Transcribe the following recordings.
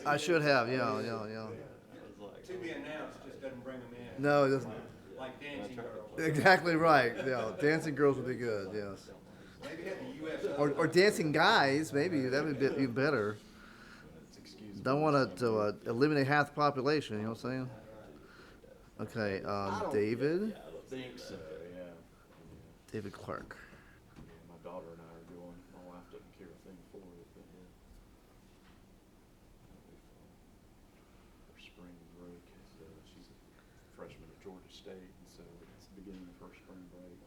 I should have. Yeah, Yeah. yeah, yeah. It's like, To be announced just doesn't bring them in. No, it doesn't. Like Dancing Girls. Exactly right. Yeah, dancing girls would be good. Yes. Maybe have the U.S. Or dancing guys. Maybe that would be even better. it's excusable. Don't want to eliminate half the population. You know what I'm saying? Okay. David. Think so, yeah. David Clark. Yeah, my daughter and I are going. My wife doesn't care a thing for it, but yeah. That'll be fun. Her spring break is, she's a freshman at Georgia State, and so it's the beginning of her spring break.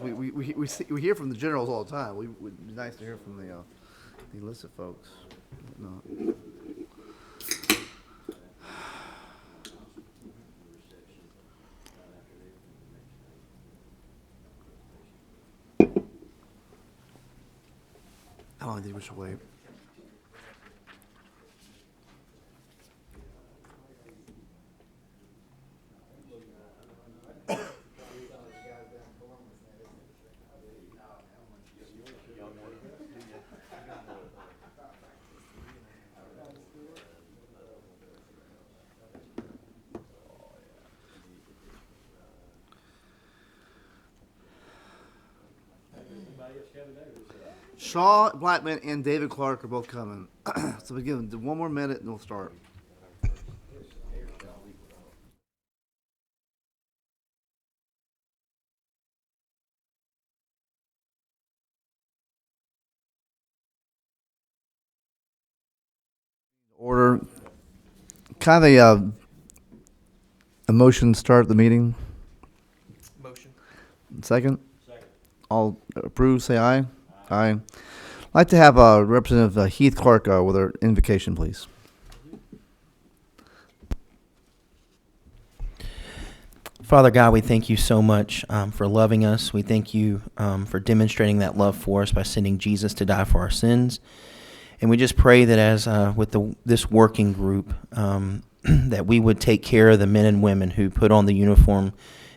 We hear from the generals all the time. Would be nice to hear from the enlisted folks. No. How long do you think we should wait? Shaw Blackman and David Clark are both coming. So we give them 1 more minute and we'll start. Order. Kind of a motion to start the meeting. Motion. Second? Second. All approve, say aye. Aye. I'd like to have Representative Heath Clark with our invocation, please. Father God, we thank you so much for loving us. We thank you for demonstrating that love for us by sending Jesus to die for our sins. And we just pray that as with this working group, that we would take care of the men and women who put on the uniform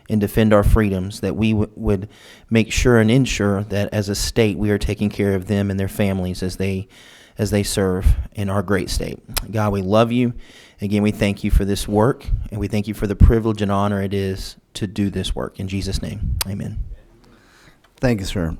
and defend our freedoms, that we would make sure and ensure that as a state we are taking care of them and their families as they serve in our great state. God, we love you. Again, we thank you for this work, and we thank you for the privilege and honor it is to do this work. In Jesus' name, amen. Thank you, sir.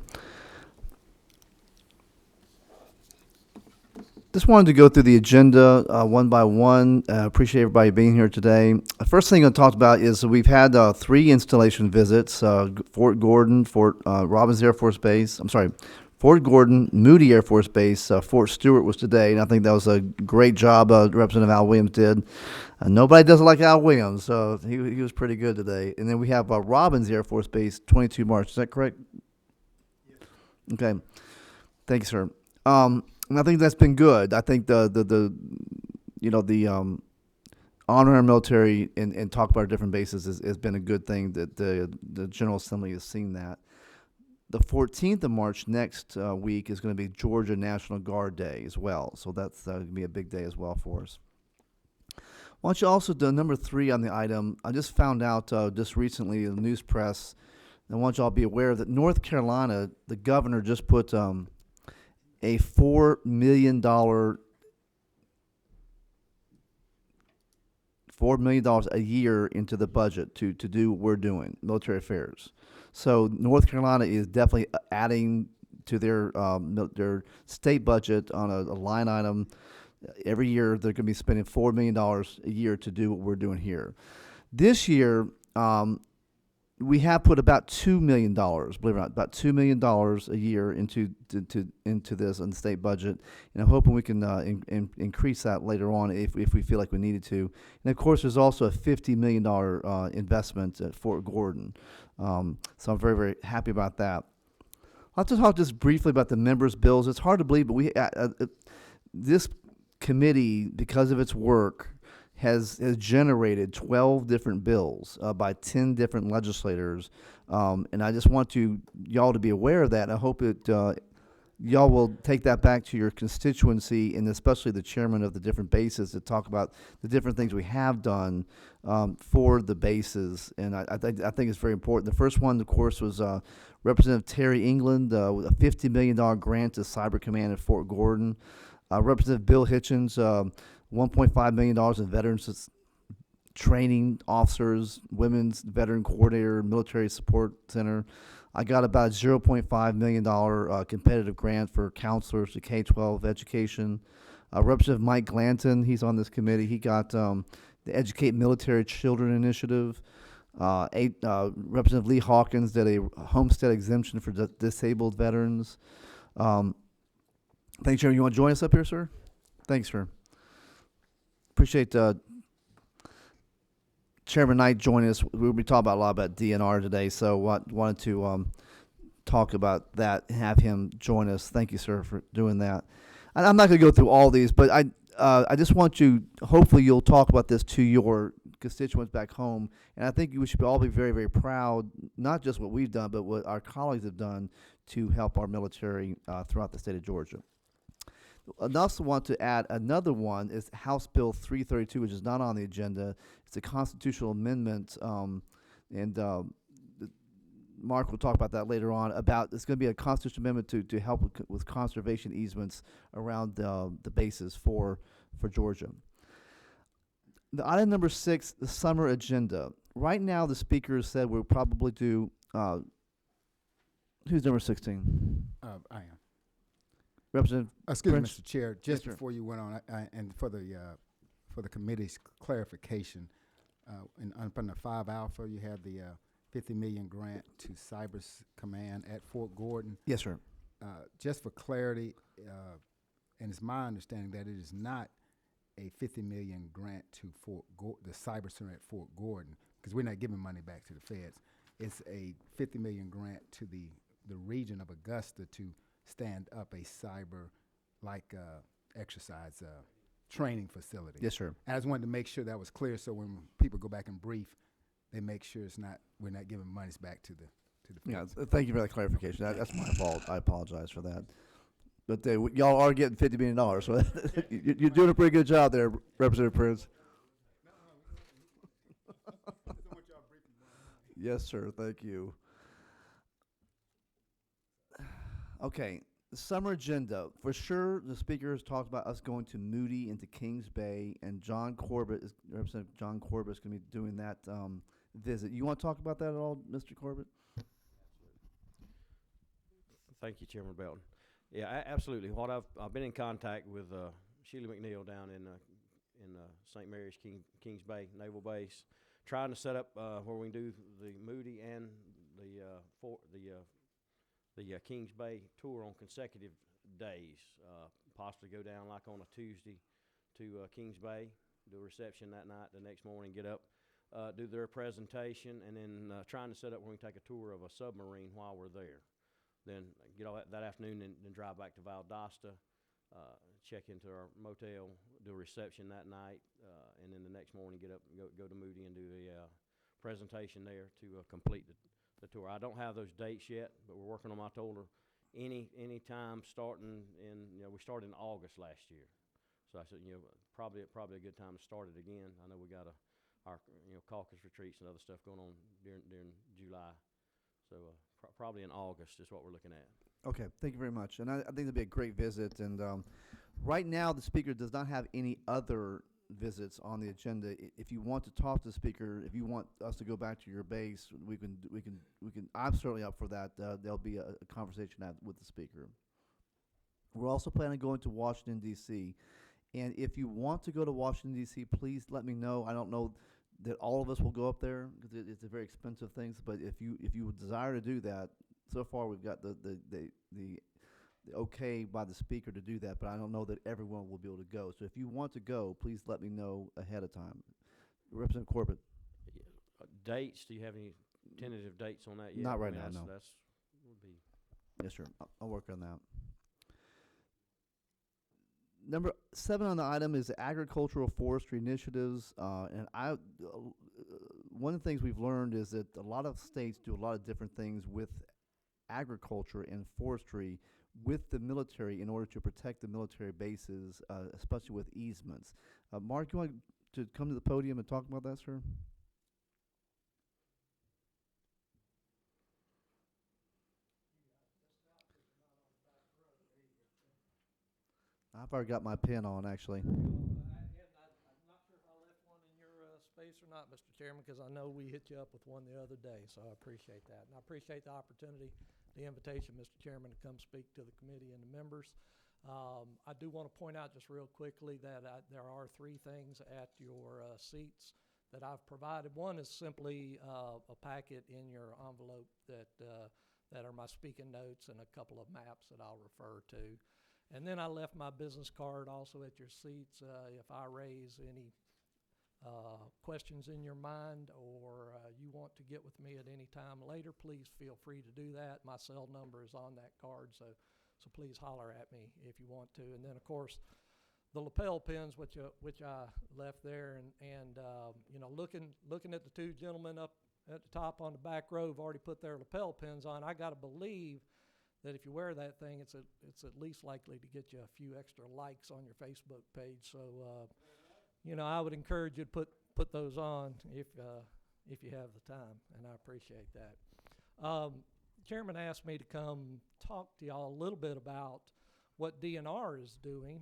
Just wanted to go through the agenda one by one. Appreciate everybody being here today. The first thing I'm going to talk about is we've had 3 installation visits, Fort Gordon, Fort Robins Air Force Base. I'm sorry, Fort Gordon, Moody Air Force Base, Fort Stewart was today, and I think that was a great job Representative Al Williams did. Nobody doesn't like Al Williams, so he was pretty good today. And then we have Robins Air Force Base, 22 March. Is that correct? Yes. Okay. Thank you, sir. And I think that's been good. I think the honor our military and talk about our different bases has been a good thing. That the General Assembly has seen that. The 14th of March next week is going to be Georgia National Guard Day as well. So that's going to be a big day as well for us. Why don't you also do number 3 on the item? I just found out just recently in the news press, and I want you all to be aware that North Carolina, the governor just put a $4 million a year into the budget to do what we're doing, military affairs. So North Carolina is definitely adding to their state budget on a line item. Every year they're going to be spending $4 million a year to do what we're doing here. This year, we have put about $2 million, believe it or not, about $2 million a year into this in the state budget, and I'm hoping we can increase that later on if we feel like we needed to. And of course, there's also a $50 million investment at Fort Gordon, so I'm very, very happy about that. I'll have to talk just briefly about the members' bills. It's hard to believe, but this committee, because of its work, has generated 12 different bills by 10 different legislators, and I just want y'all to be aware of that. I hope that y'all will take that back to your constituency, and especially the chairman of the different bases, to talk about the different things we have done for the bases, and I think it's very important. The first one, of course, was Representative Terry England with a $50 million grant to Cyber Command at Fort Gordon. Representative Bill Hitchens, $1.5 million in veterans training officers, women's veteran coordinator, military support center. I got about $0.5 million competitive grant for counselors to K-12 education. Representative Mike Glanton, he's on this committee. He got the Educate Military Children Initiative. Representative Lee Hawkins did a homestead exemption for disabled veterans. Thanks, Chairman. You want to join us up here, sir? Thanks, sir. Appreciate Chairman Knight joining us. We'll be talking about a lot about DNR today, so wanted to talk about that and have him join us. Thank you, sir, for doing that. And I'm not going to go through all these, but I just want you, hopefully you'll talk about this to your constituents back home. And I think we should all be very, very proud, not just what we've done, but what our colleagues have done to help our military throughout the state of Georgia. I also want to add another one is House Bill 332, which is not on the agenda. It's a constitutional amendment, and Mark will talk about that later on. It's going to be a constitutional amendment to help with conservation easements around the bases for Georgia. The item number 6, the summer agenda. Right now, the speaker has said we'll probably do. Who's number 16? I am. Representative. Excuse me, Prince? Mr. Chair. Just sir. before you went on, and for the committee's clarification, on the 5 Alpha, you have the $50 million grant to Cyber Command at Fort Gordon. Yes, sir. Just for clarity, and it's my understanding that it is not a $50 million grant to the Cyber Center at Fort Gordon, because we're not giving money back to the feds. It's a $50 million grant to the region of Augusta to stand up a cyber exercise training facility. Yes, sir. I just wanted to make sure that was clear, so when people go back and brief, they make sure we're not giving monies back to the Yeah, feds. thank you for that clarification. That's my fault. I apologize for that. But y'all are getting $50 million, so you're doing a pretty good job there, Representative Prince. Yes, sir. Thank you. Okay, the summer agenda. For sure, the speaker has talked about us going to Moody and to Kings Bay, and Representative John Corbett is going to be doing that visit. You want to talk about that at all, Mr. Corbett? Thank you, Chairman Belton. Yeah, absolutely. What I've been in contact with Sheila McNeil down in St. Mary's Kings Bay Naval Base, trying to set up where we can do the Moody and the Kings Bay tour on consecutive days. Possibly go down like on a Tuesday to Kings Bay, do a reception that night, the next morning get up, do their presentation, and then trying to set up where we can take a tour of a submarine while we're there. Then get all that afternoon and then drive back to Valdosta, check into our motel, do a reception that night, and then the next morning get up and go to Moody and do the presentation there to complete the tour. I don't have those dates yet, but we're working on them. I told her any time starting we started in August last year. So I said, probably a good time to start it again. I know we got our caucus retreats and other stuff going on during July. So probably in August is what we're looking at. Okay, thank you very much. And I think it'll be a great visit. And right now, the speaker does not have any other visits on the agenda. If you want to talk to the speaker, if you want us to go back to your base, we can. I'm certainly up for that. There'll be a conversation with the speaker. We're also planning on going to Washington D.C. And if you want to go to Washington D.C., please let me know. I don't know that all of us will go up there because it's a very expensive thing. But if you desire to do that, so far we've got the okay by the speaker to do that, but I don't know that everyone will be able to go. So if you want to go, please let me know ahead of time. Representative Corbett. Dates? Do you have any tentative dates on that yet? Not right now, no. That's would be. Yes, sir. I'll work on that. Number 7 on the item is agricultural forestry initiatives, and one of the things we've learned is that a lot of states do a lot of different things with agriculture and forestry with the military in order to protect the military bases, especially with easements. Mark, you want to come to the podium and talk about that, sir? I've already got my pen on, actually. I'm not sure if I left one in your space or not, Mr. Chairman, because I know we hit you up with one the other day, so I appreciate that. And I appreciate the opportunity, the invitation, Mr. Chairman, to come speak to the committee and the members. I do want to point out just real quickly that there are 3 things at your seats that I've provided. One is simply a packet in your envelope that are my speaking notes and a couple of maps that I'll refer to. And then I left my business card also at your seats. If I raise any questions in your mind, or you want to get with me at any time later, please feel free to do that. My cell number is on that card, so please holler at me if you want to. And then, of course, the lapel pins, which I left there, and you know, looking at the two gentlemen up at the top on the back row have already put their lapel pins on. I got to believe that if you wear that thing, it's at least likely to get you a few extra likes on your Facebook page. So, you know, I would encourage you to put those on if you have the time, and I appreciate that. Chairman asked me to come talk to y'all a little bit about what DNR is doing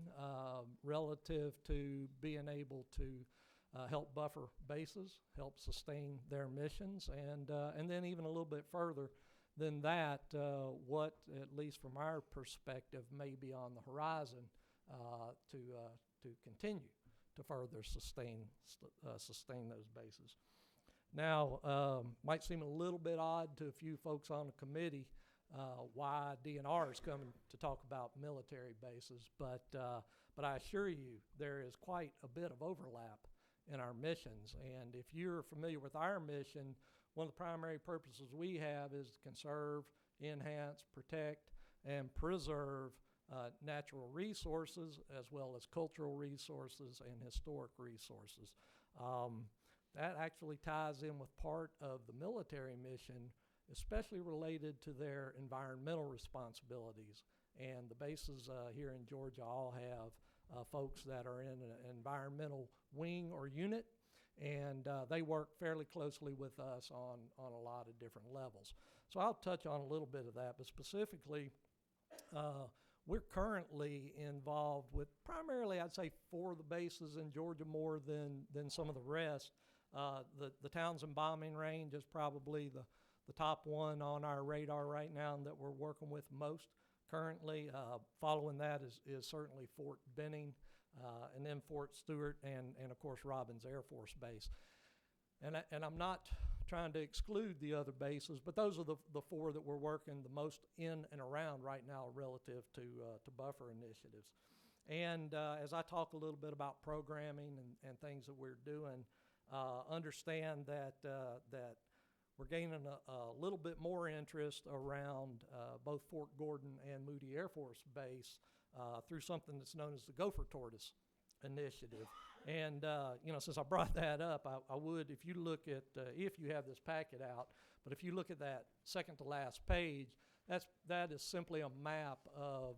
relative to being able to help buffer bases, help sustain their missions, and then even a little bit further than that, what, at least from our perspective, may be on the horizon to continue to further sustain those bases. Now, might seem a little bit odd to a few folks on the committee why DNR is coming to talk about military bases, but I assure you there is quite a bit of overlap in our missions. And if you're familiar with our mission, one of the primary purposes we have is to conserve, enhance, protect, and preserve natural resources as well as cultural resources and historic resources. That actually ties in with part of the military mission, especially related to their environmental responsibilities. And the bases here in Georgia all have folks that are in an environmental wing or unit, and they work fairly closely with us on a lot of different levels. So I'll touch on a little bit of that, but specifically, we're currently involved with primarily, I'd say, 4 of the bases in Georgia more than some of the rest. The Townsend Bombing Range is probably the top one on our radar right now and that we're working with most currently. Following that is certainly Fort Benning, and then Fort Stewart, and of course Robins Air Force Base. And I'm not trying to exclude the other bases, but those are the 4 that we're working the most in and around right now relative to buffer initiatives. And as I talk a little bit about programming and things that we're doing, understand that we're gaining a little bit more interest around both Fort Gordon and Moody Air Force Base through something that's known as the Gopher Tortoise Initiative. And, you know, since I brought that up, I would, if you look at, if you have this packet out, but if you look at that second to last page, that is simply a map of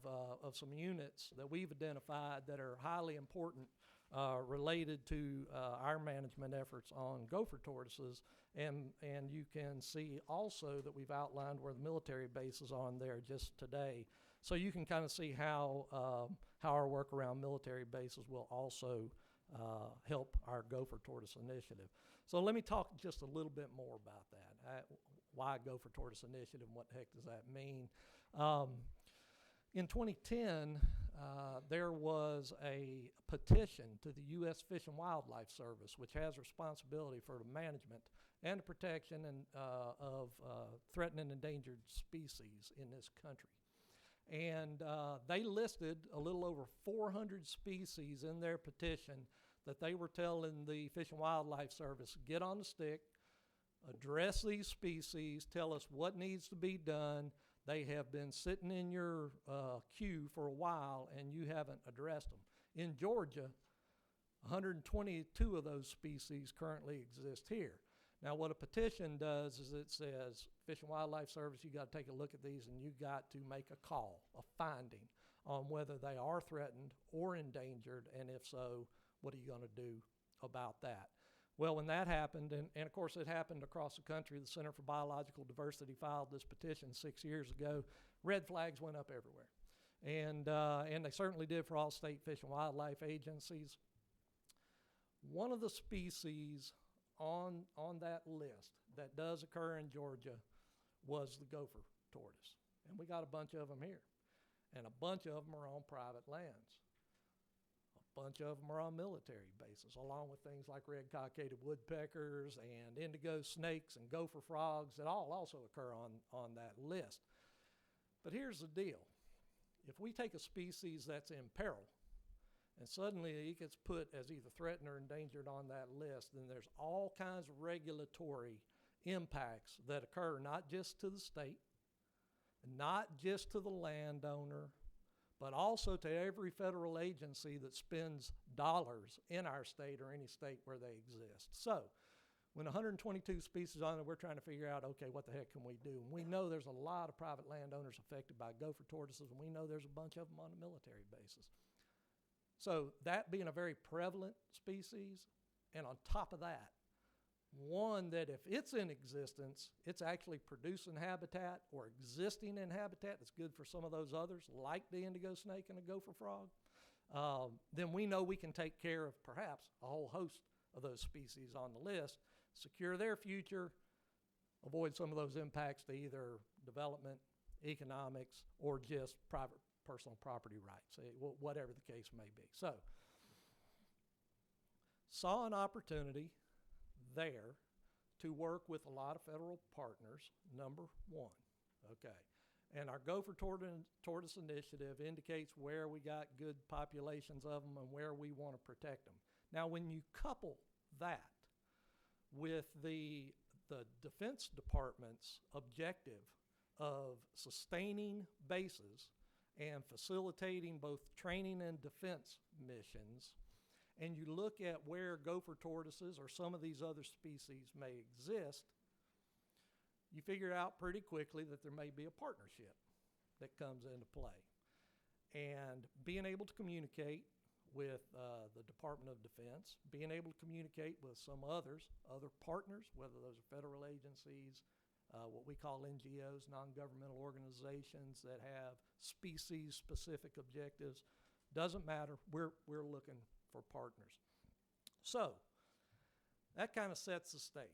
some units that we've identified that are highly important related to our management efforts on gopher tortoises. And you can see also that we've outlined where the military base is on there just today. So you can kind of see how our work around military bases will also help our gopher tortoise initiative. So let me talk just a little bit more about that. Why gopher tortoise initiative and what the heck does that mean? In 2010, there was a petition to the U.S. Fish and Wildlife Service, which has responsibility for the management and the protection of threatened and endangered species in this country. And they listed a little over 400 species in their petition that they were telling the Fish and Wildlife Service, get on the stick, address these species, tell us what needs to be done. They have been sitting in your queue for a while and you haven't addressed them. In Georgia, 122 of those species currently exist here. Now, what a petition does is it says, Fish and Wildlife Service, you got to take a look at these and you got to make a call, a finding on whether they are threatened or endangered, and if so, what are you going to do about that? Well, when that happened, and of course it happened across the country, the Center for Biological Diversity filed this petition 6 years ago, red flags went up everywhere. And they certainly did for all state fish and wildlife agencies. One of the species on that list that does occur in Georgia was the gopher tortoise. And we got a bunch of them here. And a bunch of them are on private lands. A bunch of them are on military bases, along with things like red cockaded woodpeckers and indigo snakes and gopher frogs that all also occur on that list. But here's the deal. If we take a species that's in peril and suddenly he gets put as either threatened or endangered on that list, then there's all kinds of regulatory impacts that occur not just to the state, not just to the landowner, but also to every federal agency that spends dollars in our state or any state where they exist. So, when 122 species on it, we're trying to figure out, okay, what the heck can we do? And we know there's a lot of private landowners affected by gopher tortoises, and we know there's a bunch of them on a military basis. So that being a very prevalent species, and on top of that, one that if it's in existence, it's actually producing habitat or existing in habitat that's good for some of those others, like the indigo snake and the gopher frog, then we know we can take care of perhaps a whole host of those species on the list, secure their future, avoid some of those impacts to either development, economics, or just private personal property rights, whatever the case may be. So, saw an opportunity there to work with a lot of federal partners, number one, okay. And our Gopher Tortoise Initiative indicates where we got good populations of them and where we want to protect them. Now, when you couple that with the Defense Department's objective of sustaining bases and facilitating both training and defense missions, and you look at where gopher tortoises or some of these other species may exist, you figure out pretty quickly that there may be a partnership that comes into play. And being able to communicate with the Department of Defense, being able to communicate with some other partners, whether those are federal agencies, what we call NGOs, non-governmental organizations that have species-specific objectives, doesn't matter. We're looking for partners. So that kind of sets the stage.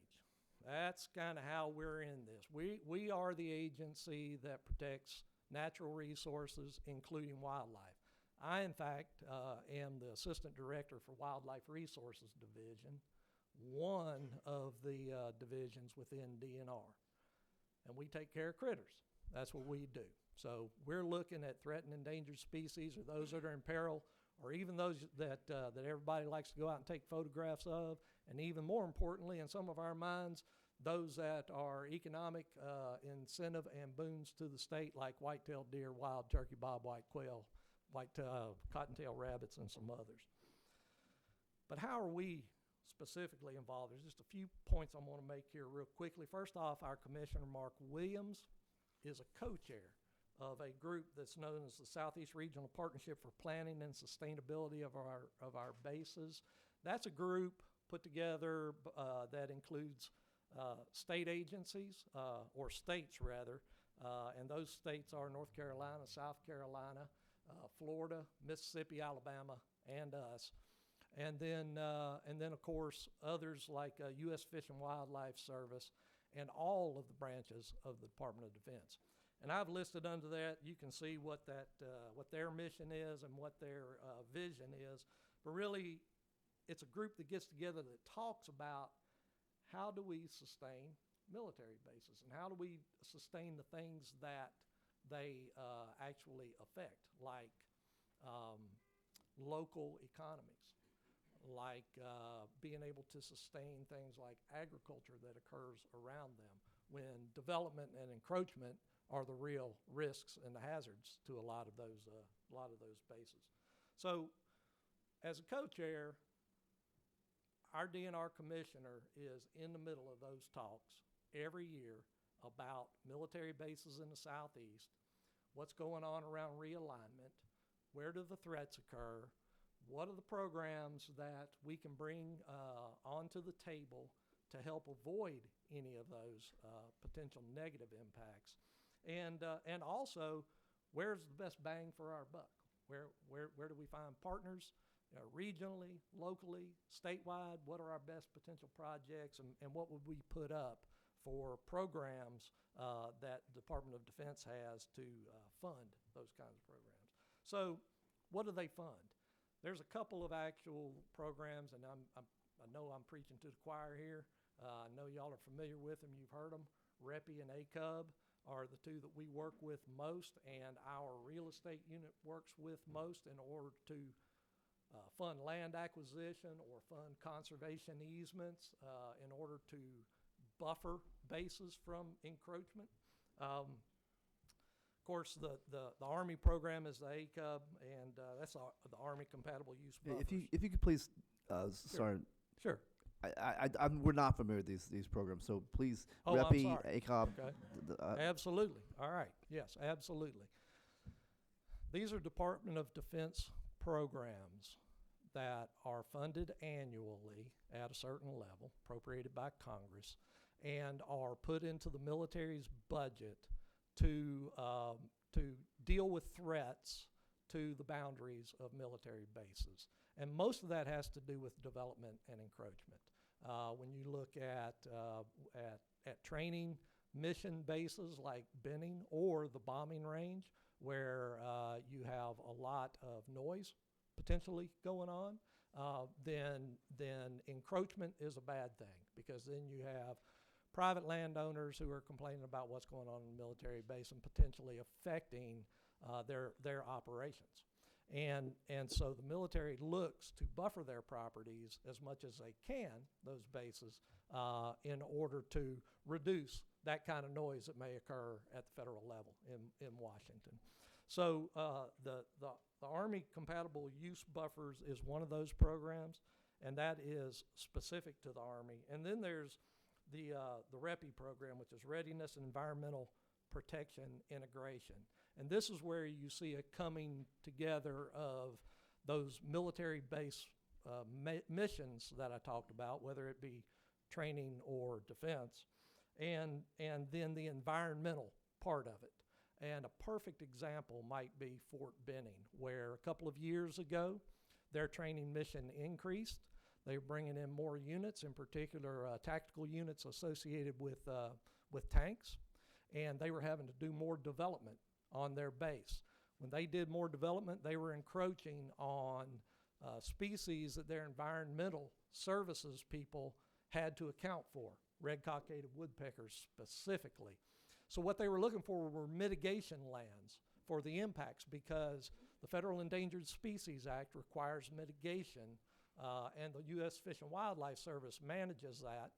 That's kind of how we're in this. We are the agency that protects natural resources, including wildlife. I, in fact, am the Assistant Director for Wildlife Resources Division, one of the divisions within DNR. And we take care of critters. That's what we do. So we're looking at threatened endangered species or those that are in peril, or even those that everybody likes to go out and take photographs of, and even more importantly, in some of our minds, those that are economic incentive and boons to the state, like white-tailed deer, wild turkey, bobwhite quail, cottontail rabbits, and some others. But how are we specifically involved? There's just a few points I want to make here real quickly. First off, our Commissioner, Mark Williams, is a co-chair of a group that's known as the Southeast Regional Partnership for Planning and Sustainability of our bases. That's a group put together that includes state agencies, or states rather, and those states are North Carolina, South Carolina, Florida, Mississippi, Alabama, and us. And then of course, others like U.S. Fish and Wildlife Service and all of the branches of the Department of Defense. And I've listed under that, you can see what their mission is and what their vision is. But really, it's a group that gets together that talks about how do we sustain military bases and how do we sustain the things that they actually affect, like local economies, like being able to sustain things like agriculture that occurs around them when development and encroachment are the real risks and the hazards to a lot of those bases. So, as a co-chair, our DNR commissioner is in the middle of those talks every year about military bases in the Southeast, what's going on around realignment, where do the threats occur, what are the programs that we can bring onto the table to help avoid any of those potential negative impacts, and also where's the best bang for our buck? Where do we find partners? Regionally, locally, statewide, what are our best potential projects, and what would we put up for programs that the Department of Defense has to fund those kinds of programs. So what do they fund? There's a couple of actual programs, and I know I'm preaching to the choir here. I know y'all are familiar with them. You've heard them. REPI and ACUB are the two that we work with most, and our real estate unit works with most in order to fund land acquisition or fund conservation easements in order to buffer bases from encroachment. Of course, the Army program is the ACUB, and that's the Army Compatible Use Buffers. If you could please, sorry, Sure. we're not familiar with these programs, so please, Oh, I'm REPI, sorry. ACOB. Okay. Absolutely. All right. Yes, absolutely. These are Department of Defense programs that are funded annually at a certain level, appropriated by Congress, and are put into the military's budget to deal with threats to the boundaries of military bases. And most of that has to do with development and encroachment. When you look at training mission bases like Benning or the bombing range, where you have a lot of noise potentially going on, then encroachment is a bad thing, because then you have private landowners who are complaining about what's going on in the military base and potentially affecting their operations. And so the military looks to buffer their properties as much as they can, those bases, in order to reduce that kind of noise that may occur at the federal level in Washington. So the Army Compatible Use Buffers is one of those programs, and that is specific to the Army. And then there's the REPI program, which is Readiness and Environmental Protection Integration. And this is where you see a coming together of those military base missions that I talked about, whether it be training or defense, and then the environmental part of it. And a perfect example might be Fort Benning, where a couple of years ago, their training mission increased. They were bringing in more units, in particular tactical units associated with tanks, and they were having to do more development on their base. When they did more development, they were encroaching on species that their environmental services people had to account for, red-cockaded woodpeckers specifically. So what they were looking for were mitigation lands for the impacts, because the Federal Endangered Species Act requires mitigation, and the U.S. Fish and Wildlife Service manages that,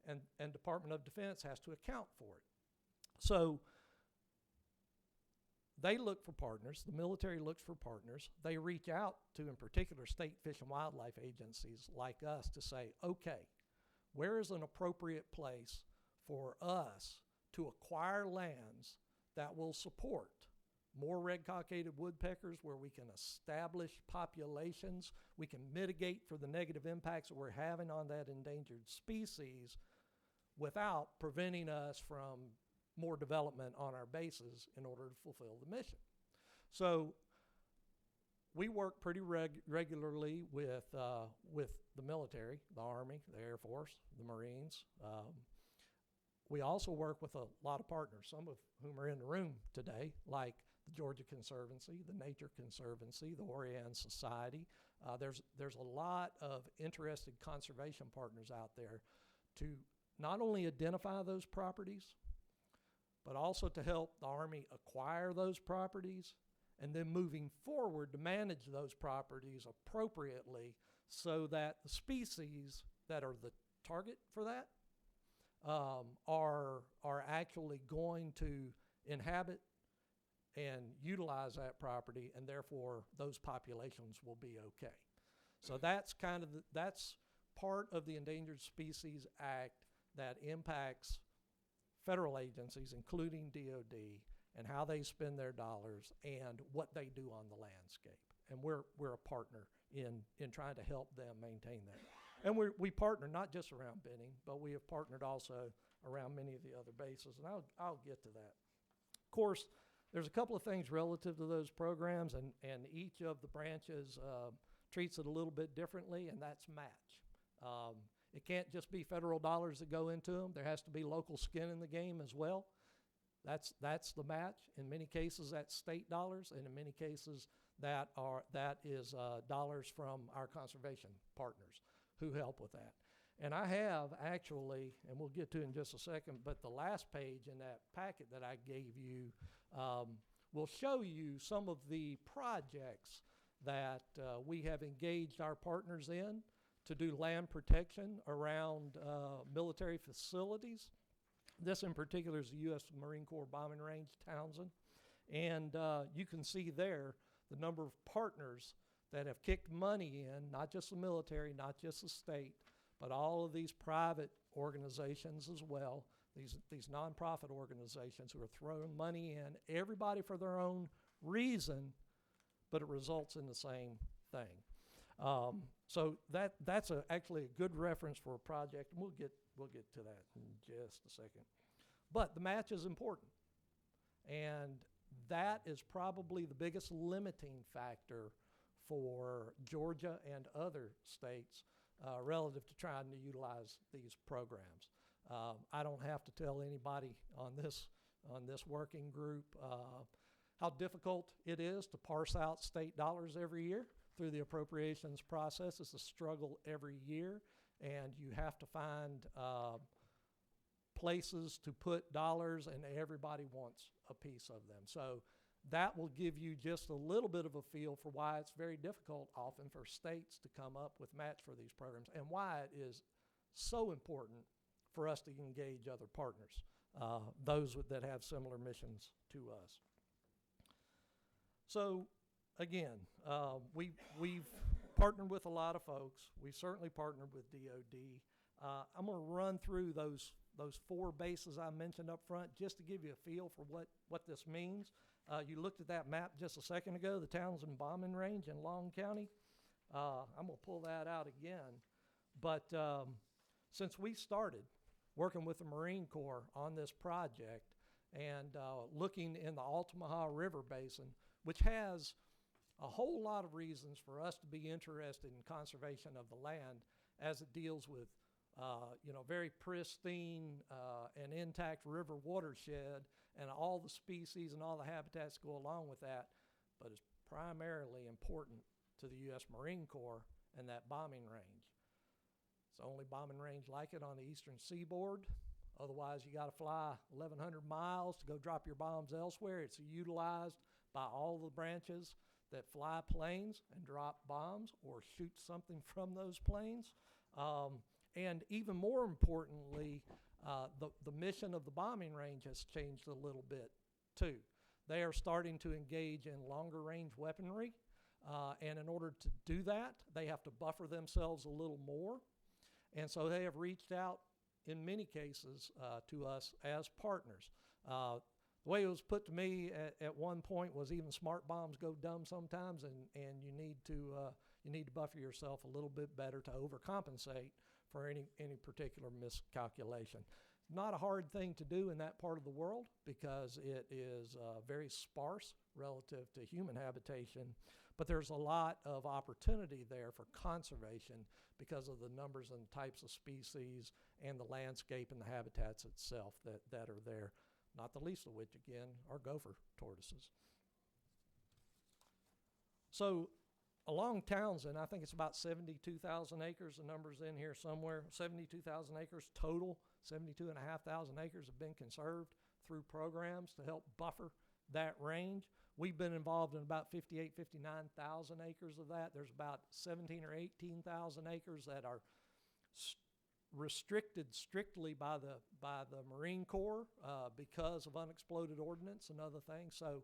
and Department of Defense has to account for it. So they look for partners. The military looks for partners. They reach out to, in particular, state fish and wildlife agencies like us to say, okay, where is an appropriate place for us to acquire lands that will support more red-cockaded woodpeckers, where we can establish populations, we can mitigate for the negative impacts that we're having on that endangered species without preventing us from more development on our bases in order to fulfill the mission. So we work pretty regularly with the military, the Army, the Air Force, the Marines. We also work with a lot of partners, some of whom are in the room today, like the Georgia Conservancy, the Nature Conservancy, the Orion Society. There's a lot of interested conservation partners out there to not only identify those properties, but also to help the Army acquire those properties, and then moving forward to manage those properties appropriately so that the species that are the target for that are actually going to inhabit and utilize that property, and therefore those populations will be okay. So that's kind of that's part of the Endangered Species Act that impacts federal agencies, including DOD, and how they spend their dollars and what they do on the landscape. And we're a partner in trying to help them maintain that. And we partner not just around Benning, but we have partnered also around many of the other bases, and I'll get to that. Of course, there's a couple of things relative to those programs, and each of the branches treats it a little bit differently, and that's match. It can't just be federal dollars that go into them. There has to be local skin in the game as well. That's the match. In many cases, that's state dollars, and in many cases, that is dollars from our conservation partners who help with that. And I have actually, and we'll get to it in just a second, but the last page in that packet that I gave you will show you some of the projects that we have engaged our partners in to do land protection around military facilities. This in particular is the U.S. Marine Corps Bombing Range, Townsend. And you can see there the number of partners that have kicked money in, not just the military, not just the state, but all of these private organizations as well, these nonprofit organizations who are throwing money in, everybody for their own reason, but it results in the same thing. So that's actually a good reference for a project, and we'll get to that in just a second. But the match is important, and that is probably the biggest limiting factor for Georgia and other states relative to trying to utilize these programs. I don't have to tell anybody on this working group how difficult it is to parse out state dollars every year through the appropriations process. It's a struggle every year, and you have to find places to put dollars, and everybody wants a piece of them. So that will give you just a little bit of a feel for why it's very difficult often for states to come up with match for these programs, and why it is so important for us to engage other partners, those that have similar missions to us. So again, we've partnered with a lot of folks. We've certainly partnered with DOD. I'm going to run through those 4 bases I mentioned up front just to give you a feel for what this means. You looked at that map just a second ago, the Townsend Bombing Range in Long County. I'm going to pull that out again. But since we started working with the Marine Corps on this project and looking in the Altamaha River Basin, which has a whole lot of reasons for us to be interested in conservation of the land as it deals with very pristine and intact river watershed and all the species and all the habitats go along with that, but it's primarily important to the U.S. Marine Corps and that bombing range. It's the only bombing range like it on the eastern seaboard. Otherwise, you got to fly 1,100 miles to go drop your bombs elsewhere. It's utilized by all the branches that fly planes and drop bombs or shoot something from those planes. And even more importantly, the mission of the bombing range has changed a little bit too. They are starting to engage in longer range weaponry, and in order to do that, they have to buffer themselves a little more. And so they have reached out in many cases to us as partners. The way it was put to me at one point was even smart bombs go dumb sometimes, and you need to buffer yourself a little bit better to overcompensate for any particular miscalculation. Not a hard thing to do in that part of the world because it is very sparse relative to human habitation, but there's a lot of opportunity there for conservation because of the numbers and types of species and the landscape and the habitats itself that are there, not the least of which, again, are gopher tortoises. So along Townsend, I think it's about 72,000 acres. The number's in here somewhere. 72,000 acres total. 72,500 acres have been conserved through programs to help buffer that range. We've been involved in about 59,000 acres of that. There's about 17 or 18,000 acres that are restricted strictly by the Marine Corps because of unexploded ordnance and other things. So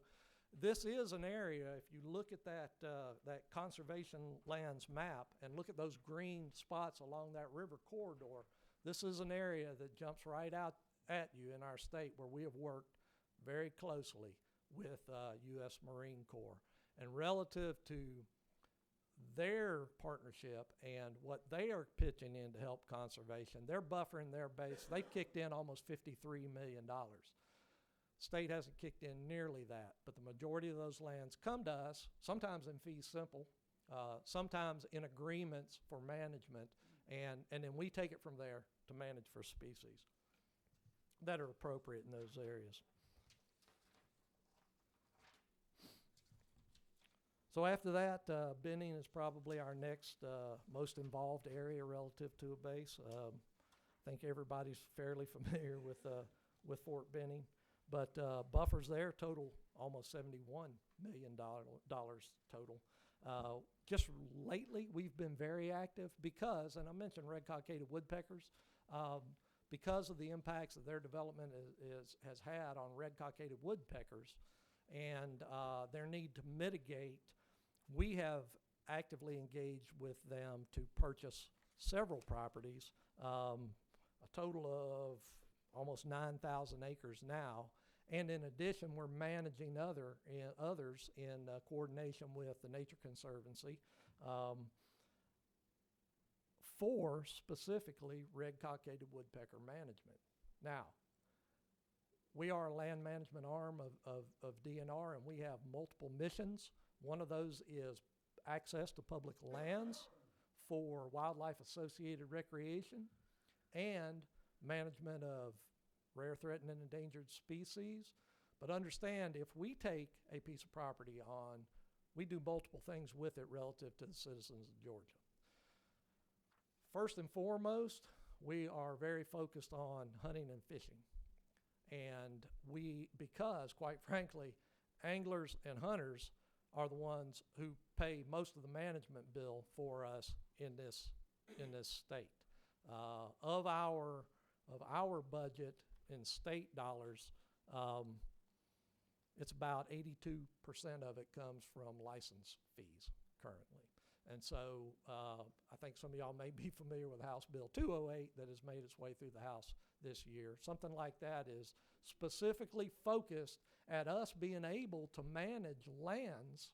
this is an area, if you look at that conservation lands map and look at those green spots along that river corridor, this is an area that jumps right out at you in our state where we have worked very closely with U.S. Marine Corps. And relative to their partnership and what they are pitching in to help conservation, they're buffering their base. They've kicked in almost $53 million. State hasn't kicked in nearly that, but the majority of those lands come to us, sometimes in fee simple, sometimes in agreements for management, and then we take it from there to manage for species that are appropriate in those areas. So after that, Benning is probably our next most involved area relative to a base. I think everybody's fairly familiar with Fort Benning. But buffers there total almost $71 million total. Just lately, we've been very active because, and I mentioned red-cockaded woodpeckers, because of the impacts that their development has had on red-cockaded woodpeckers and their need to mitigate, we have actively engaged with them to purchase several properties, a total of almost 9,000 acres now. And in addition, we're managing others in coordination with the Nature Conservancy for specifically red-cockaded woodpecker management. Now, we are a land management arm of DNR, and we have multiple missions. One of those is access to public lands for wildlife-associated recreation and management of rare, threatened, and endangered species. But understand, if we take a piece of property on, we do multiple things with it relative to the citizens of Georgia. First and foremost, we are very focused on hunting and fishing. And because quite frankly, anglers and hunters are the ones who pay most of the management bill for us in this state. Of our budget in state dollars, it's about 82% of it comes from license fees currently. And so I think some of y'all may be familiar with House Bill 208 that has made its way through the House this year. Something like that is specifically focused at us being able to manage lands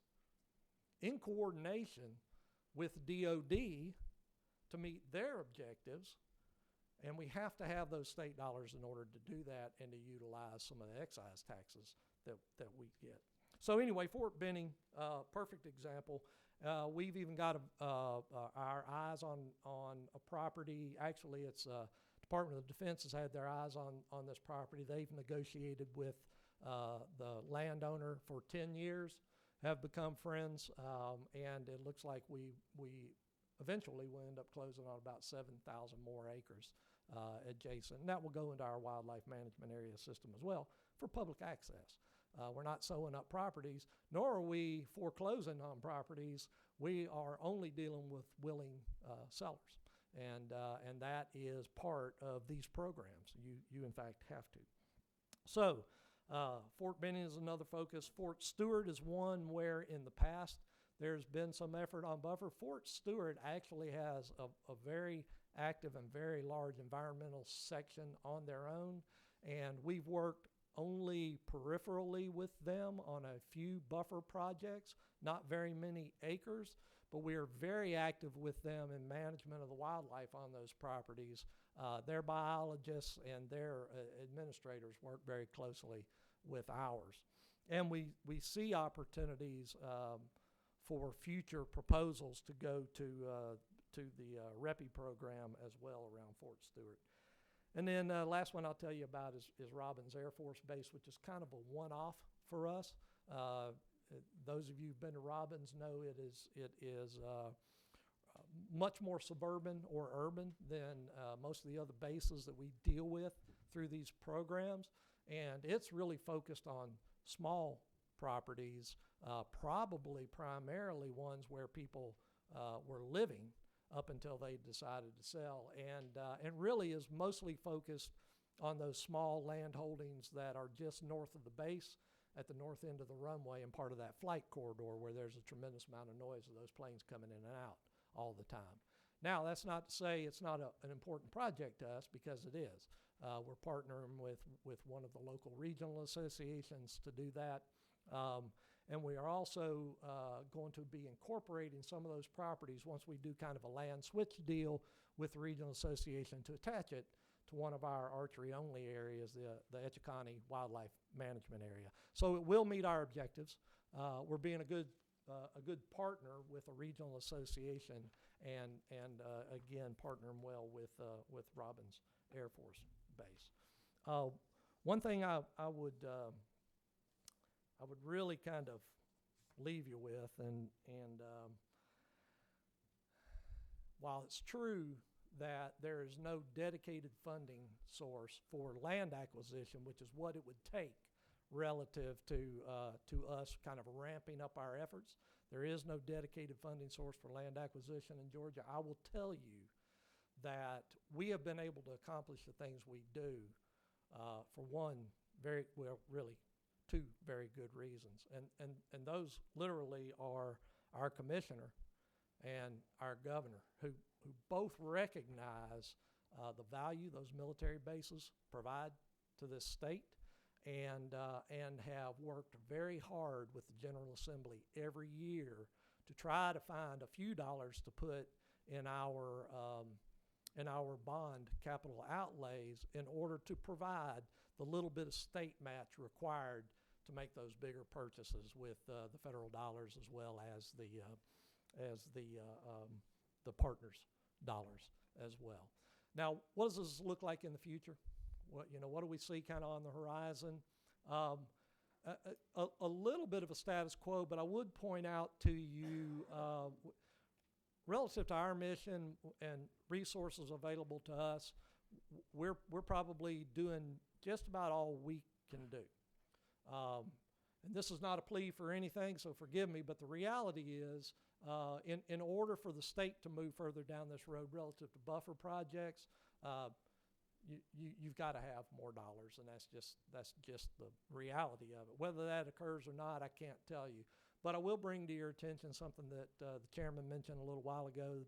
in coordination with DOD to meet their objectives. And we have to have those state dollars in order to do that and to utilize some of the excise taxes that we get. So anyway, Fort Benning, perfect example. We've even got our eyes on a property. Actually, it's Department of Defense has had their eyes on this property. They've negotiated with the landowner for 10 years, have become friends, and it looks like we eventually will end up closing on about 7,000 more acres adjacent. And that will go into our wildlife management area system as well for public access. We're not sewing up properties, nor are we foreclosing on properties. We are only dealing with willing sellers. And that is part of these programs. You in fact have to. So Fort Benning is another focus. Fort Stewart is one where in the past there's been some effort on buffer. Fort Stewart actually has a very active and very large environmental section on their own, and we've worked only peripherally with them on a few buffer projects, not very many acres, but we are very active with them in management of the wildlife on those properties. Their biologists and their administrators work very closely with ours. And we see opportunities for future proposals to go to the REPI program as well around Fort Stewart. And then last one I'll tell you about is Robins Air Force Base, which is kind of a one-off for us. Those of you who've been to Robins know it is much more suburban or urban than most of the other bases that we deal with through these programs. And it's really focused on small properties, probably primarily ones where people were living up until they decided to sell, and really is mostly focused on those small land holdings that are just north of the base at the north end of the runway and part of that flight corridor where there's a tremendous amount of noise of those planes coming in and out all the time. Now, that's not to say it's not an important project to us, because it is. We're partnering with one of the local regional associations to do that. And we are also going to be incorporating some of those properties once we do kind of a land switch deal with the regional association to attach it to one of our archery-only areas, the Etcheconney Wildlife Management Area. So it will meet our objectives. We're being a good partner with a regional association, and again partnering well with Robins Air Force Base. One thing I would really kind of leave you with, and while it's true that there is no dedicated funding source for land acquisition, which is what it would take relative to us kind of ramping up our efforts, There is no dedicated funding source for land acquisition in Georgia. I will tell you that we have been able to accomplish the things we do for one really two very good reasons. And those literally are our commissioner and our governor, who both recognize the value those military bases provide to this state, and have worked very hard with the General Assembly every year to try to find a few dollars to put in our bond capital outlays in order to provide the little bit of state match required to make those bigger purchases with the federal dollars, as well as the partners' dollars as well. Now, what does this look like in the future? What do we see kind of on the horizon? A little bit of a status quo, but I would point out to you, relative to our mission and resources available to us, we're probably doing just about all we can do. And this is not a plea for anything, so forgive me, but the reality is, in order for the state to move further down this road relative to buffer projects, you've got to have more dollars, and that's just the reality of it. Whether that occurs or not, I can't tell you. But I will bring to your attention something that the chairman mentioned a little while ago.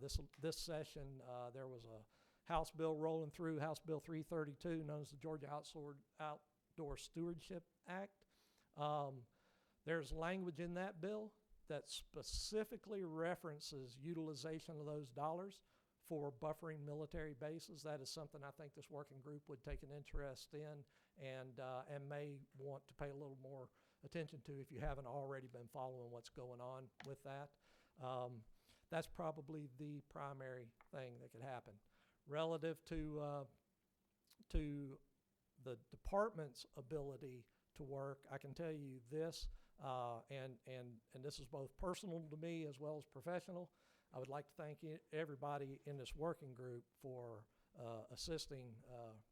This session, there was a House bill rolling through, House Bill 332, known as the Georgia Outdoor Stewardship Act. There's language in that bill that specifically references utilization of those dollars for buffering military bases. That is something I think this working group would take an interest in, and may want to pay a little more attention to if you haven't already been following what's going on with that. That's probably the primary thing that could happen. Relative to the department's ability to work, I can tell you this, and this is both personal to me as well as professional. I would like to thank everybody in this working group for assisting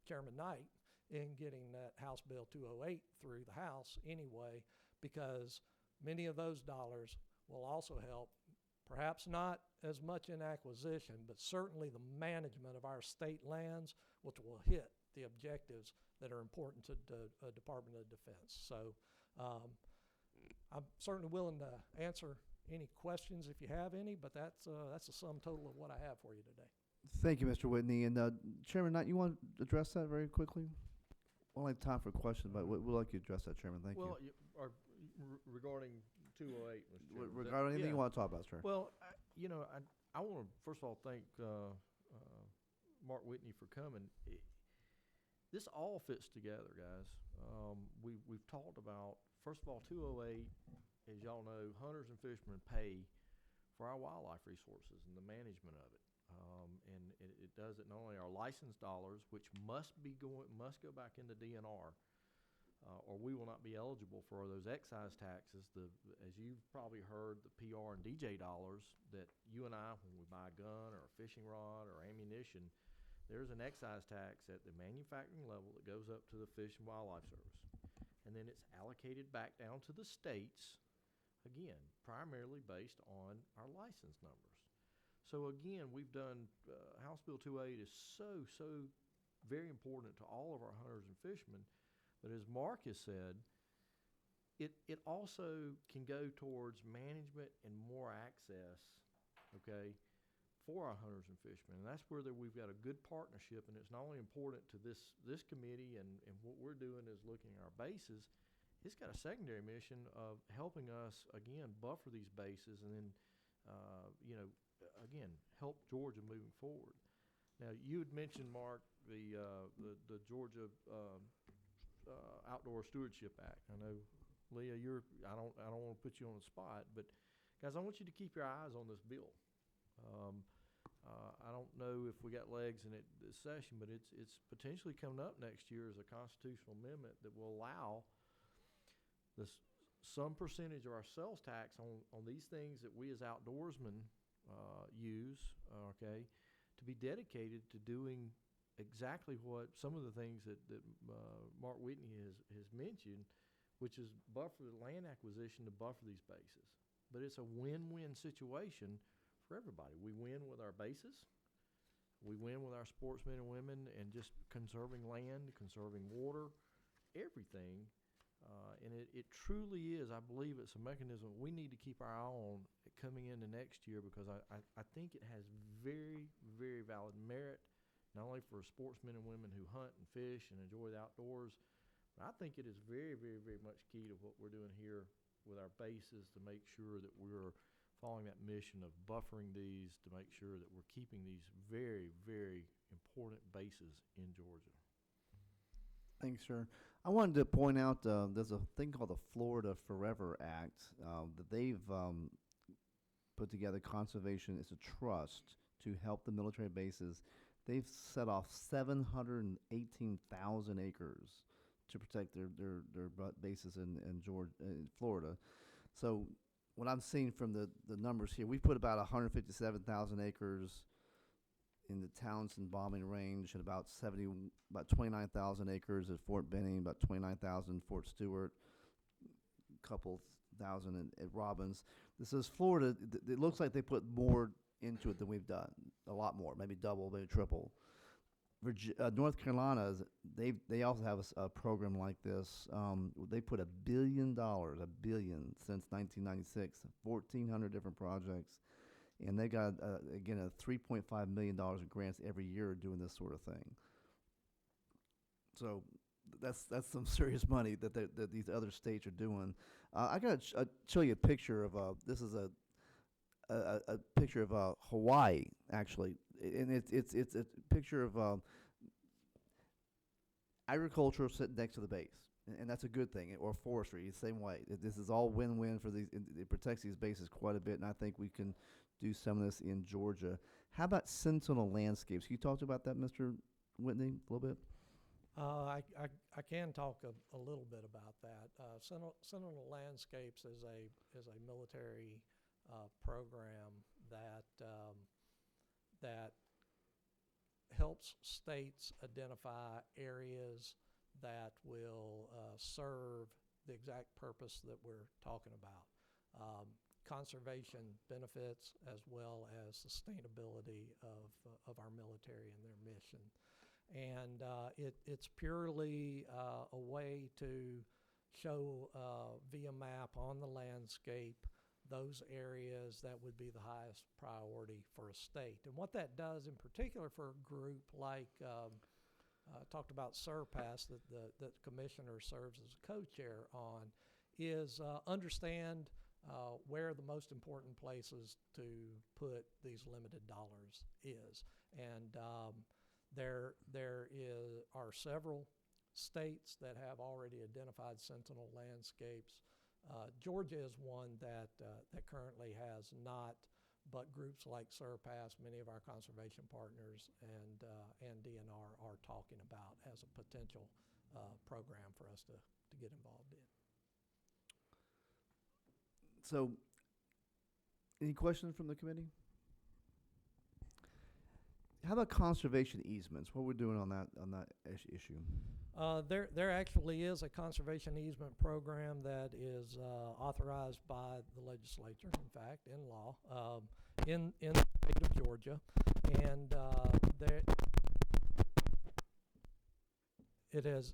Chairman Knight in getting that House Bill 208 through the House anyway, because many of those dollars will also help, perhaps not as much in acquisition, but certainly the management of our state lands, which will hit the objectives that are important to the Department of Defense. So I'm certainly willing to answer any questions if you have any, but that's the sum total of what I have for you today. Thank you, Mr. Whitney. And Chairman Knight, you want to address that very quickly? We only have time for questions, but we'll let you address that, Chairman. Thank you. Regarding 208, Mr. Chairman. Regarding anything you want to talk about, sir. Well, I want to first of all thank Mark Whitney for coming. This all fits together, guys. We've talked about, first of all, 208, as y'all know, hunters and fishermen pay for our wildlife resources and the management of it. And it does it not only our license dollars, which must go back into DNR, or we will not be eligible for those excise taxes. As you've probably heard, the PR and DJ dollars that you and I, when we buy a gun or a fishing rod or ammunition, there's an excise tax at the manufacturing level that goes up to the Fish and Wildlife Service. And then it's allocated back down to the states, again, primarily based on our license numbers. So again, we've done, House Bill 208 is so very important to all of our hunters and fishermen. But as Mark has said, it also can go towards management and more access, okay, for our hunters and fishermen. And that's where we've got a good partnership, and it's not only important to this committee and what we're doing is looking at our bases. It's got a secondary mission of helping us, again, buffer these bases and then, again, help Georgia moving forward. Now, you had mentioned, Mark, the Georgia Outdoor Stewardship Act. I know, Leah, I don't want to put you on the spot, but guys, I want you to keep your eyes on this bill. I don't know if we got legs in it this session, but it's potentially coming up next year as a constitutional amendment that will allow some percentage of our sales tax on these things that we as outdoorsmen use, okay, to be dedicated to doing exactly what some of the things that Mark Whitney has mentioned, which is buffer land acquisition to buffer these bases. but it's a win-win situation for everybody. We win with our bases. We win with our sportsmen and women and just conserving land, conserving water, everything. And it truly is, I believe it's a mechanism we need to keep our eye on coming into next year, because I think it has very, very valid merit, not only for sportsmen and women who hunt and fish and enjoy the outdoors, but I think it is very, very, very much key to what we're doing here with our bases to make sure that we're following that mission of buffering these to make sure that we're keeping these very, very important bases in Georgia. Thanks, sir. I wanted to point out there's a thing called the Florida Forever Act that they've put together. Conservation is a trust to help the military bases. They've set off 718,000 acres to protect their bases in Georgia, in Florida. So what I'm seeing from the numbers here, we've put about 157,000 acres in the Townsend bombing range, and about 29,000 acres at Fort Benning, about 29,000 Fort Stewart, a couple thousand at Robbins. This is Florida. It looks like they put more into it than we've done, a lot more, maybe double, maybe triple. North Carolina, they also have a program like this. They put $1 billion since 1996, 1,400 different projects. And they got, again, a $3.5 million in grants every year doing this sort of thing. So that's some serious money that these other states are doing. I got to show you a picture of this is a picture of Hawaii, actually, and it's a picture of agriculture sitting next to the base. And that's a good thing, or forestry, the same way. This is all win-win for these. It protects these bases quite a bit, and I think we can do some of this in Georgia. How about Sentinel Landscapes? Can you talk about that, Mr. Whitney, a little bit? I can talk a little bit about that. Sentinel Landscapes is a military program that that helps states identify areas that will serve the exact purpose that we're talking about. Conservation benefits as well as sustainability of our military and their mission. And it's purely a way to show via map on the landscape those areas that would be the highest priority for a state. And what that does in particular for a group like talked about SURPASS that the commissioner serves as a co-chair on, is understand where the most important places to put these limited dollars is. And there are several states that have already identified Sentinel Landscapes. Georgia is one that currently has not, but groups like SURPASS, many of our conservation partners, and DNR are talking about as a potential program for us to get involved in. So, any questions from the committee? How about conservation easements? What are we doing on that issue? There actually is a conservation easement program that is authorized by the legislature, in fact, in law, in the state of Georgia, and it has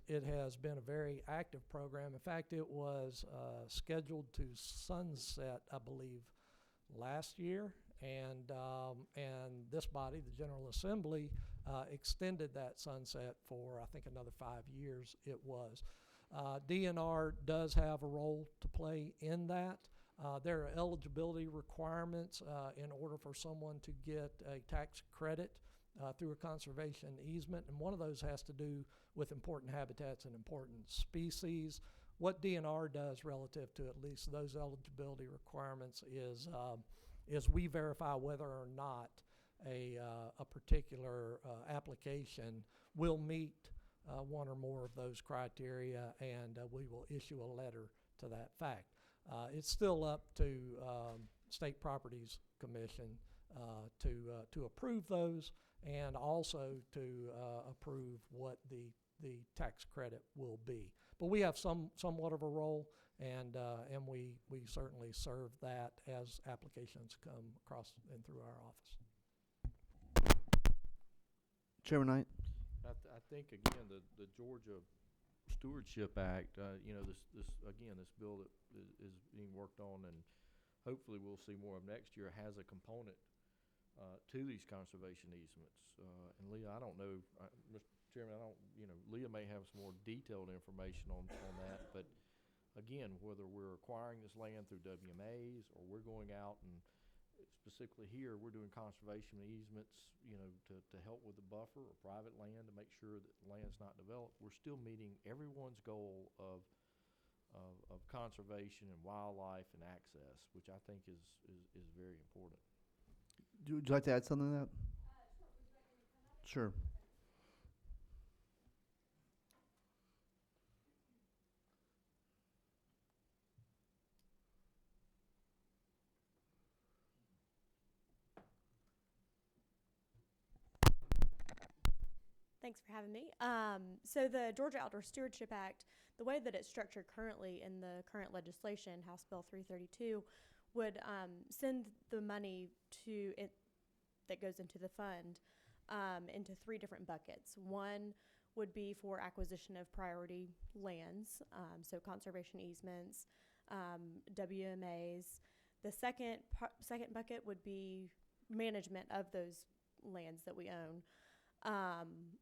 been a very active program. In fact, it was scheduled to sunset, I believe, last year. And this body, the General Assembly, extended that sunset for, I think, another 5 years it was. DNR does have a role to play in that. There are eligibility requirements in order for someone to get a tax credit through a conservation easement, and one of those has to do with important habitats and important species. What DNR does relative to at least those eligibility requirements is we verify whether or not a particular application will meet one or more of those criteria, and we will issue a letter to that fact. It's still up to State Properties Commission to approve those, and also to approve what the tax credit will be. But we have somewhat of a role, And we certainly serve that as applications come across and through our office. Chairman Knight? I think, again, the Georgia Stewardship Act, this bill that is being worked on, and hopefully we'll see more of next year, has a component to these conservation easements. And Leah, I don't know, Mr. Chairman, Leah may have some more detailed information on that, but again, whether we're acquiring this land through WMAs or we're going out and specifically here, we're doing conservation easements, to help with the buffer or private land to make sure that the land's not developed, we're still meeting everyone's goal of conservation and wildlife and access, which I think is very important. Would you like to add something to that? Sure. Thanks for having me. So the Georgia Outdoor Stewardship Act, the way that it's structured currently in the current legislation, House Bill 332, would send the money to it that goes into the fund into 3 different buckets. One would be for acquisition of priority lands, so conservation easements, WMAs. The second bucket would be management of those lands that we own.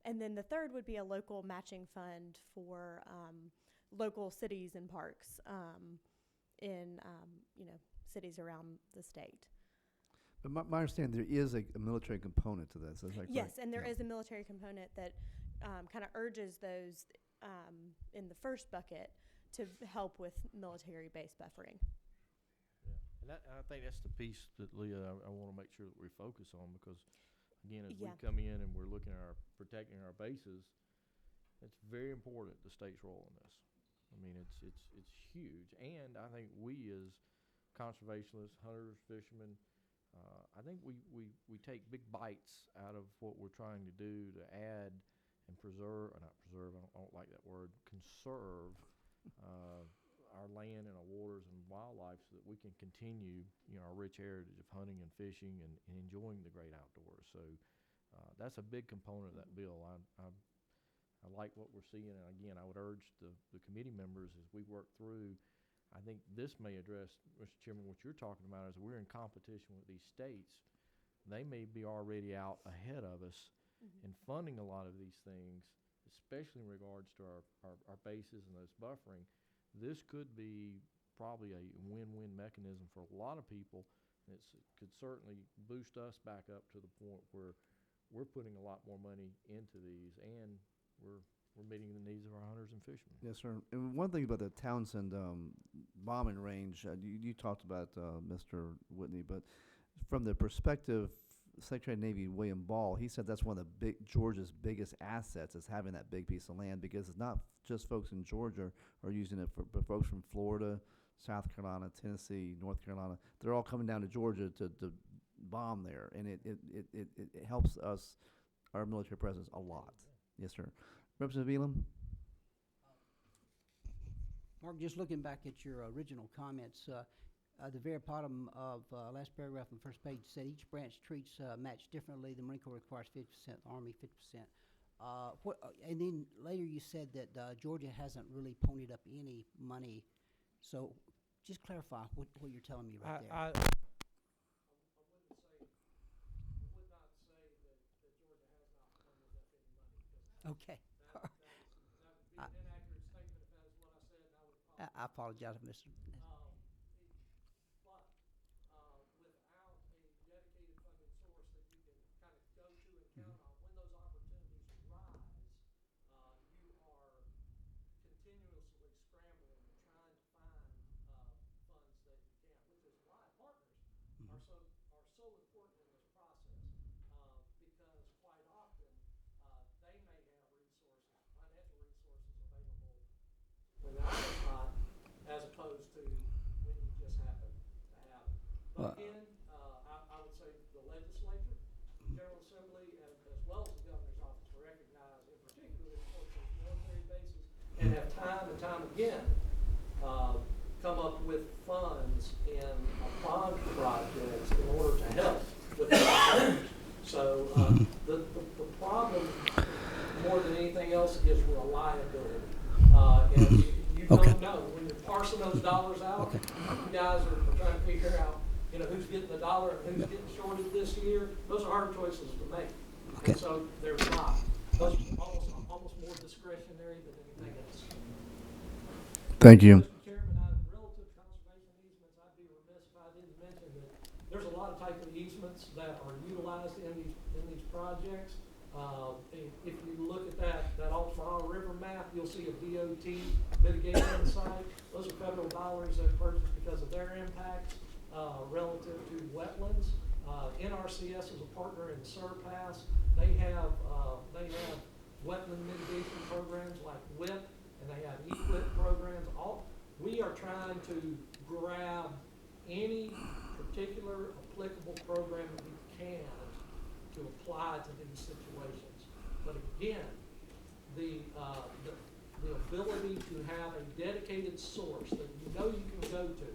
And then the third would be a local matching fund for local cities and parks in cities around the state. But my understanding, there is a military component to this. Is that correct? Yes, and there Yeah. is a military component that kind of urges those in the first bucket to help with military-based buffering. Yeah, and I think that's the piece that, Leah, I want to make sure that we focus on, because again, as Yeah. we come in and we're looking at protecting our bases, it's very important the state's role in this. I mean, it's huge, and I think we as conservationists, hunters, fishermen, I think we take big bites out of what we're trying to do to add and preserve, or not preserve, I don't like that word, conserve our land and our waters and wildlife, so that we can continue, our rich heritage of hunting and fishing and enjoying the great outdoors. So that's a big component of that bill. I like what we're seeing, and again, I would urge the committee members as we work through. I think this may address, Mr. Chairman, what you're talking about is we're in competition with these states. They may be already out ahead of us in funding a lot of these things, especially in regards to our bases and those buffering. This could be probably a win-win mechanism for a lot of people. It could certainly boost us back up to the point where we're putting a lot more money into these, and we're meeting the needs of our hunters and fishermen. Yes, sir. And one thing about the Townsend bombing range, you talked about Mr. Whitney, but from the perspective, Secretary of Navy William Ball, he said that's one of the Georgia's biggest assets is having that big piece of land, because it's not just folks in Georgia are using it, but folks from Florida, South Carolina, Tennessee, North Carolina, they're all coming down to Georgia to bomb there, and it helps us, our military presence, a lot. Yes, sir. Representative Elam? Mark, just looking back at your original comments, the very bottom of last paragraph on the first page said each branch treats match differently. The Marine Corps requires 50%, the Army 50%. And then later you said that Georgia hasn't really ponied up any money. So just clarify what you're telling me right there. I would not say that Georgia has not funded up any money, because Okay. that would be an inaccurate statement if that is what I said, and I would apologize. I apologize, Mr. But without a dedicated funding source that you can kind of go to and count on, when those opportunities arise, you are continuously scrambling and trying to find funds that you can, which is why partners are so important in this process, because quite often they may have resources, financial resources available when that's not, as opposed to when you just happen to have it. But again, I would say the legislature, General Assembly, as well as the governor's office recognize, in particular, the importance of military bases, and have time and time again come up with funds in bond projects in order to help with the projects. So the problem, more than anything else, is reliability. And you don't know. When you're parsing those dollars out, you guys are trying to figure out, who's getting the dollar and who's getting shorted this year. Those are hard choices to make. And so there's not. Those are almost more discretionary than anything else. Thank you. Mr. Chairman, relative to conservation easements, I'd be remiss if I didn't mention that there's a lot of type of easements that are utilized in these projects. If you look at that Altamaha River map, you'll see a DOT mitigation site. Those are federal dollars that are purchased because of their impacts relative to wetlands. NRCS is a partner in Surpass. They have wetland mitigation programs like WIP, and they have EQIP programs. We are trying to grab any particular applicable program that we can to apply to these situations. But again, the ability to have a dedicated source that you can go to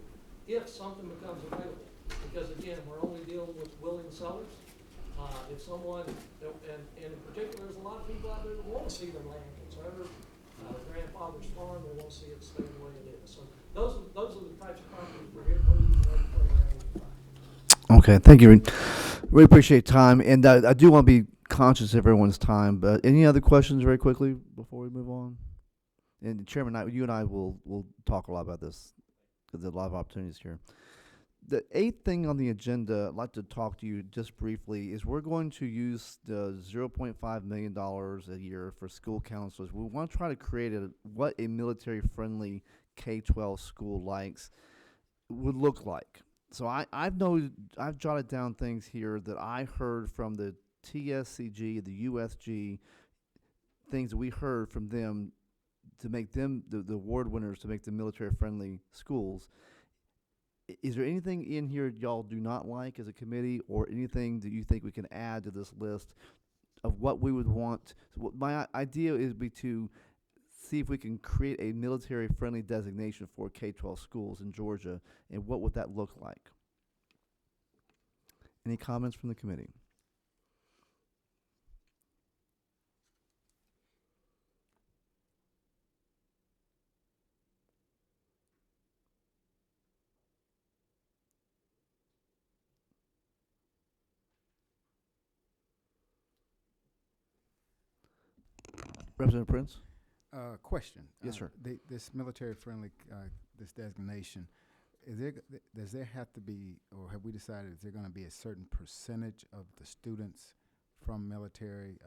if something becomes available. Because again, we're only dealing with willing sellers. If someone, and in particular, there's a lot of people out there that want to see their land conserved, grandfather's farm, they want to see it stay the way it is. So those are the types of properties we're here for. Okay, thank you. Really appreciate time, and I do want to be conscious of everyone's time. But any other questions, very quickly, before we move on? And Chairman, you and I will talk a lot about this because there's a lot of opportunities here. The eighth thing on the agenda I'd like to talk to you just briefly is we're going to use the $0.5 million a year for school counselors. We want to try to create what a military-friendly K-12 school would look like. So I've jotted down things here that I heard from the TSCG, the USG, things that we heard from them to make them the award winners, to make them military-friendly schools. Is there anything in here y'all do not like as a committee, or anything that you think we can add to this list of what we would want? So my idea is to see if we can create a military-friendly designation for K-12 schools in Georgia, and what would that look like? Any comments from the committee? Representative Prince? Question. Yes, sir. This military-friendly, this designation, does there have to be, or have we decided, is there going to be a certain percentage of the students from military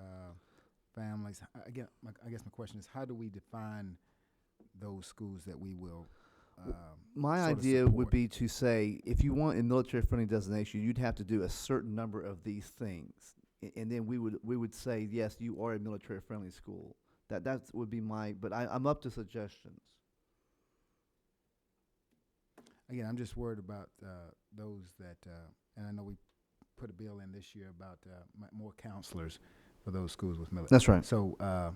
families? Again, I guess my question is, how do we define those schools that we will My sort of idea support? would be to say, if you want a military-friendly designation, you'd have to do a certain number of these things, and then we would say, yes, you are a military-friendly school. That would be but I'm up to suggestions. Again, I'm just worried about those that, and I know we put a bill in this year about more counselors for those schools with military. That's right. So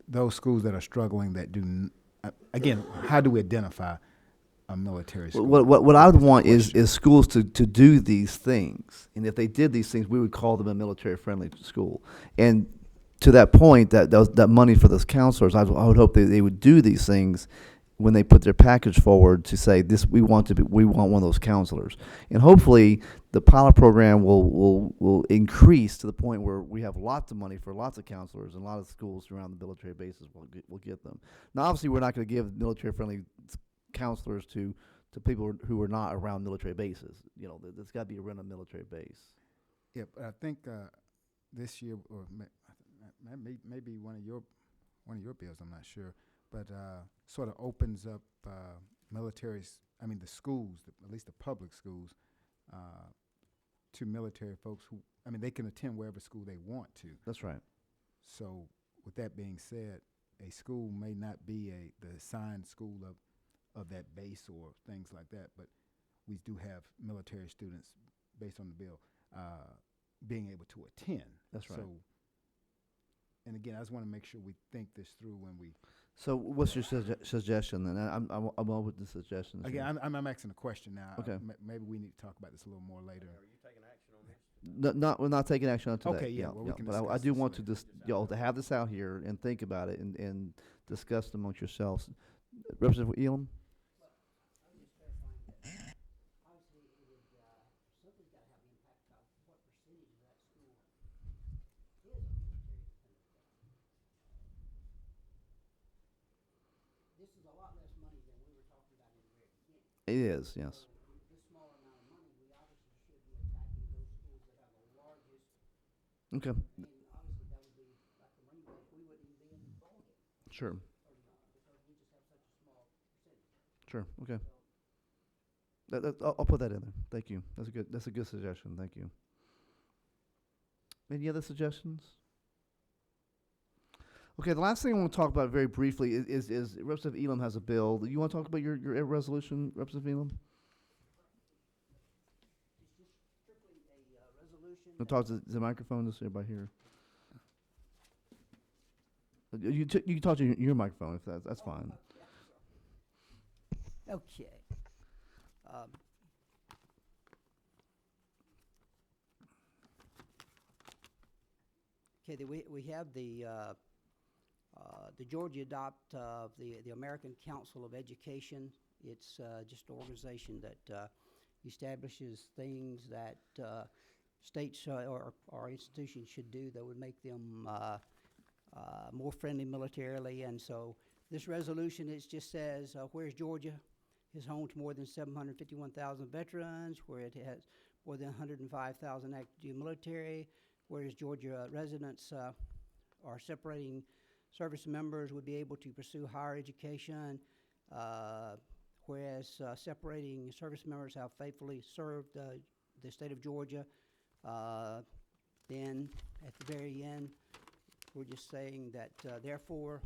those schools that are struggling that do, again, how do we identify a military school? What I would want is schools to do these things, and if they did these things, we would call them a military-friendly school. And to that point, that money for those counselors, I would hope they would do these things when they put their package forward to say we want one of those counselors, and hopefully the pilot program will increase to the point where we have lots of money for lots of counselors, and a lot of schools around the military bases will get them. Now, obviously, we're not going to give military-friendly counselors to people who are not around military bases. There's got to be around a military base. Yeah, but I think this year, or maybe one of your bills, I'm not sure, but sort of opens up the schools, at least the public schools, to military folks who, they can attend wherever school they want to. That's right. So with that being said, a school may not be the assigned school of that base or things like that, but we do have military students, based on the bill, being able to attend. That's right. So, and again, I just want to make sure we think this through when we So what's your suggestion then? I'm all with the suggestions. here. Again, I'm asking a question now. Okay. Maybe we need to talk about this a little more later. Are you taking action on this? We're not taking action on today. Okay, yeah, well, we can But I discuss do this want to later. just, y'all to have this out here and think about it and discuss it amongst yourselves. Representative Elam? I'm just clarifying that, obviously, it would, something's gotta have impact on what percentage of that school is a military dependent. This is a lot less money than we were talking about in the very beginning. It is, yes. So with this small amount of money, we obviously should be attacking those schools that have the largest, Okay, and obviously that would be, like the Marine Base, we wouldn't even be in the ballgame, sure, because we just have such a small percentage. sure, okay. I'll put that in there. Thank you. That's a good suggestion. Thank you. Any other suggestions? Okay, the last thing I want to talk about very briefly is Representative Elam has a bill. You want to talk about your resolution, Representative Elam? It's just strictly a resolution. I'll talk to the microphone, just so everybody here. You can talk to your microphone if that's fine. Okay. Okay, we have the Georgia Adopt, the American Council of Education. It's just an organization that establishes things that states or institutions should do that would make them more friendly militarily. And so this resolution, it just says, whereas Georgia is home to more than 751,000 veterans, where it has more than 105,000 active duty military, whereas Georgia residents are separating service members would be able to pursue higher education, whereas separating service members have faithfully served the state of Georgia. Then at the very end, we're just saying that therefore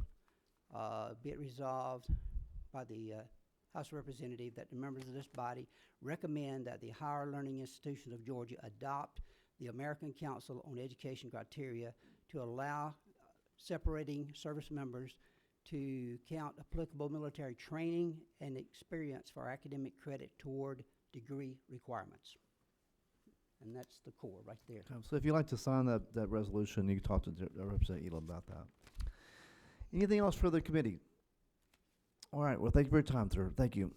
be it resolved by the House of Representatives that the members of this body recommend that the higher learning institutions of Georgia adopt the American Council on Education criteria to allow separating service members to count applicable military training and experience for academic credit toward degree requirements. And that's the core right there. So if you'd like to sign that resolution, you can talk to Representative Elam about that. Anything else for the committee? All right, well, thank you for your time, sir. Thank you.